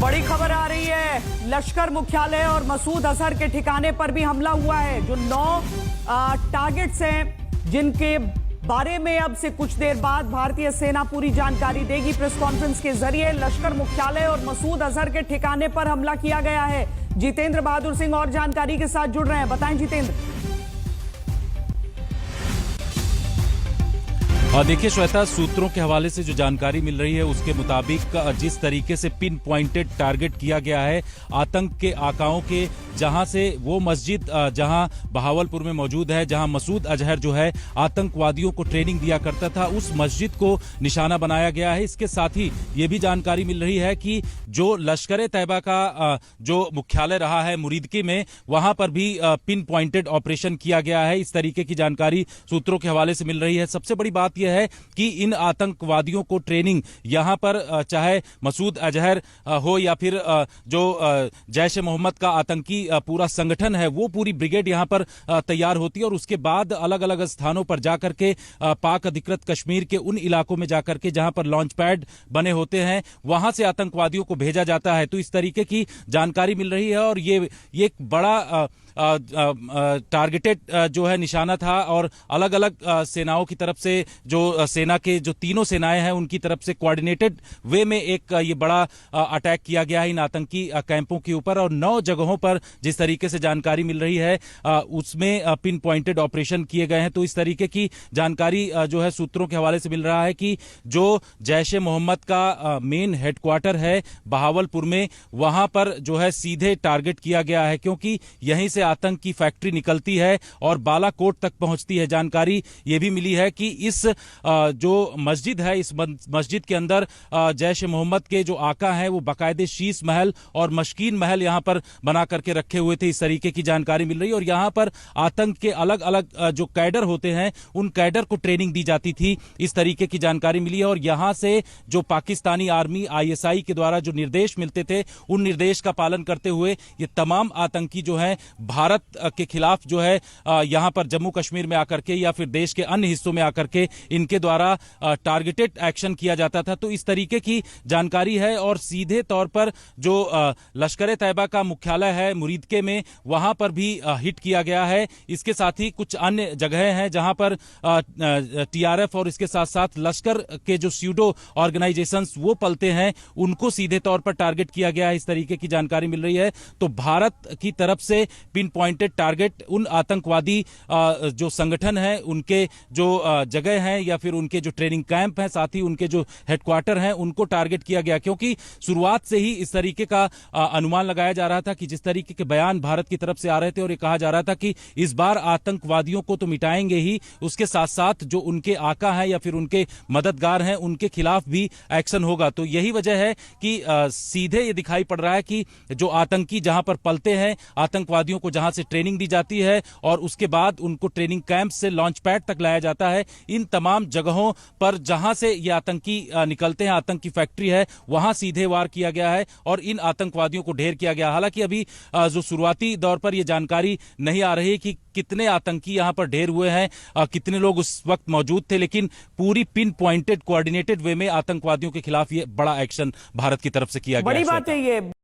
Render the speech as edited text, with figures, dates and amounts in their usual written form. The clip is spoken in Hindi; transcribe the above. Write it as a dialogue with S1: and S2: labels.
S1: बड़ी खबर आ रही है, लश्कर मुख्यालय और मसूद अजहर के ठिकाने पर भी हमला हुआ है। जो 9 टारगेट्स हैं, जिनके बारे में अब से कुछ देर बाद भारतीय सेना पूरी जानकारी देगी प्रेस कॉन्फ्रेंस के जरिए। लश्कर मुख्यालय और मसूद अजहर के ठिकाने पर हमला किया गया है। जितेंद्र बहादुर सिंह और जानकारी के साथ जुड़ रहे हैं, बताएं जितेंद्र।
S2: देखिए श्वेता, सूत्रों के हवाले से जो जानकारी मिल रही है उसके मुताबिक जिस तरीके से पिन पॉइंटेड टारगेट किया गया है आतंक के आकाओं के, जहां से वो मस्जिद जहां बहावलपुर में मौजूद है, जहां मसूद अजहर जो है आतंकवादियों को ट्रेनिंग दिया करता था, उस मस्जिद को निशाना बनाया गया है। इसके साथ ही ये भी जानकारी मिल रही है कि जो लश्कर तैयबा का जो मुख्यालय रहा है मुरीदकी में, वहां पर भी पिन पॉइंटेड ऑपरेशन किया गया है। इस तरीके की जानकारी सूत्रों के हवाले से मिल रही है। सबसे बड़ी बात यह है कि इन आतंकवादियों को ट्रेनिंग यहां पर चाहे मसूद अजहर हो या फिर जो जैश ए मोहम्मद का आतंकी पूरा संगठन है, वो पूरी ब्रिगेड यहां पर तैयार होती है और उसके बाद अलग अलग स्थानों पर जाकर के पाक अधिकृत कश्मीर के उन इलाकों में जाकर के जहां पर लॉन्च पैड बने होते हैं, वहां से आतंकवादियों को भेजा जाता है। तो इस तरीके की जानकारी मिल रही है और ये एक बड़ा टारगेटेड जो है निशाना था और अलग अलग सेनाओं की तरफ से, जो सेना के जो तीनों सेनाएं हैं उनकी तरफ से कोऑर्डिनेटेड वे में एक ये बड़ा अटैक किया गया है इन आतंकी कैंपों के ऊपर। और 9 जगहों पर जिस तरीके से जानकारी मिल रही है उसमें पिन पॉइंटेड ऑपरेशन किए गए हैं। तो इस तरीके की जानकारी जो है सूत्रों के हवाले से मिल रहा है कि जो जैश ए मोहम्मद का मेन हेडक्वार्टर है बहावलपुर में, वहां पर जो है सीधे टारगेट किया गया है, क्योंकि यहीं से आतंक की फैक्ट्री निकलती है और बालाकोट तक पहुंचती है। जानकारी यह भी मिली है कि इस जो मस्जिद है, इस मस्जिद के अंदर जैश ए मोहम्मद के जो आका हैं वो बाकायदे शीश महल और मशकीन महल यहां पर बना करके रखे हुए थे। इस तरीके की जानकारी मिल रही है और यहां पर आतंक के अलग अलग जो कैडर होते हैं उन कैडर को ट्रेनिंग दी जाती थी, इस तरीके की जानकारी मिली है। और यहां से जो पाकिस्तानी आर्मी ISI के द्वारा जो निर्देश मिलते थे उन निर्देश का पालन करते हुए ये तमाम आतंकी जो है भारत के खिलाफ जो है यहां पर जम्मू कश्मीर में आकर के या फिर देश के अन्य हिस्सों में आकर के इनके द्वारा टारगेटेड एक्शन किया जाता था। तो इस तरीके की जानकारी है और सीधे तौर पर जो लश्कर तैयबा का मुख्यालय है मुरीदके में, वहां पर भी हिट किया गया है। इसके साथ ही कुछ अन्य जगहें हैं जहां पर TRF और इसके साथ साथ लश्कर के जो स्यूडो ऑर्गेनाइजेशंस वो पलते हैं, उनको सीधे तौर पर टारगेट किया गया है। इस तरीके की जानकारी मिल रही है। तो भारत की तरफ से पिन पॉइंटेड टारगेट उन आतंकवादी जो संगठन है, उनके जो जगह हैं या फिर उनके जो ट्रेनिंग कैंप हैं, साथ ही उनके जो हेडक्वार्टर हैं, उनको टारगेट किया गया। क्योंकि शुरुआत से ही इस तरीके का अनुमान लगाया जा रहा था कि जिस तरीके के बयान भारत की तरफ से आ रहे थे और ये कहा जा रहा था कि इस बार आतंकवादियों को तो मिटाएंगे ही, उसके साथ साथ जो उनके आका हैं या फिर उनके मददगार हैं उनके खिलाफ भी एक्शन होगा। तो यही वजह है कि सीधे ये दिखाई पड़ रहा है कि जो आतंकी जहां पर पलते हैं, आतंकवादियों को जहां से ट्रेनिंग दी जाती है और उसके बाद उनको ट्रेनिंग कैंप से लॉन्च पैड तक लाया जाता है, इन तमाम जगहों पर जहां से ये आतंकी निकलते हैं, आतंक की फैक्ट्री है, वहां सीधे वार किया गया है और इन आतंकवादियों को ढेर किया गया। हालांकि अभी जो शुरुआती दौर पर यह जानकारी नहीं आ रही कि कितने आतंकी यहां पर ढेर हुए हैं, कितने लोग उस वक्त मौजूद थे, लेकिन पूरी पिन पॉइंटेड कोऑर्डिनेटेड वे में आतंकवादियों के खिलाफ ये बड़ा एक्शन भारत की तरफ से किया गया।
S1: बड़ी बात है ये।